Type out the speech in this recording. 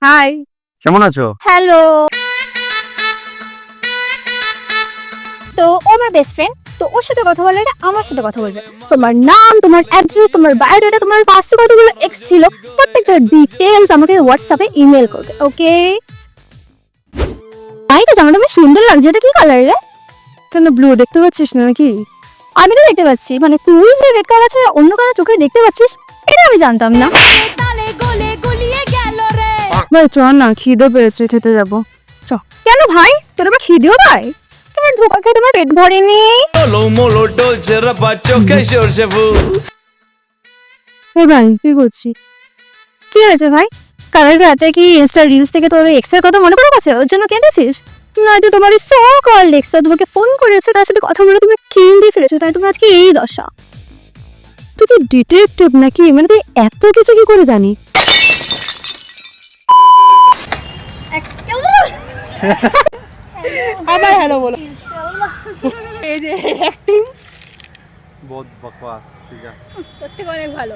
High, কেমন আছো? Hello. তো ও আমার বেস্ট ফ্রেন্ড। তো ওর সাথে কথা বলার আগে আমার সাথে কথা বলবে। তোমার নাম, তোমার অ্যাড্রেস, তোমার বায়োডাটা, তোমার পাঁচশো কতগুলো এক্স ছিল, প্রত্যেকটা ডিটেলস আমাকে হোয়াটসঅ্যাপে ইমেল করবে। ওকে? তাই তো জামাটা বেশ সুন্দর লাগছে। এটা কি কালার রে? কেন ব্লু দেখতে পাচ্ছিস না নাকি? আমি তো দেখতে পাচ্ছি, মানে তুই যে রেড কালার ছাড়া অন্য কালার চোখে দেখতে পাচ্ছিস, এটা আমি জানতাম না। ভাই চ না, খিদে পেয়েছে, খেতে যাবো। কেন ভাই, তোর আবার খিদেও পায়? তোমার ধোকা খেয়ে তোমার পেট ভরেনি? ও ভাই কি করছিস? কি হয়েছে ভাই? কালকে রাতে কি ইনস্টা রিলস থেকে তোর এক্স এর কথা মনে পড়ে গেছে, ওর জন্য কেঁদেছিস? নয়তো তোমার সো কল এক্স তোমাকে ফোন করেছে, তার সাথে কথা বলে তুমি কেঁদে ফেলেছো, তাই তোমার আজকে এই দশা। তুই কি ডিটেকটিভ নাকি? মানে তুই এত কিছু কি করে জানি? আবার হ্যালো বলো। এই যে অ্যাক্টিং বহুত বকওয়াস, ঠিক আছে। সত্যি অনেক ভালো।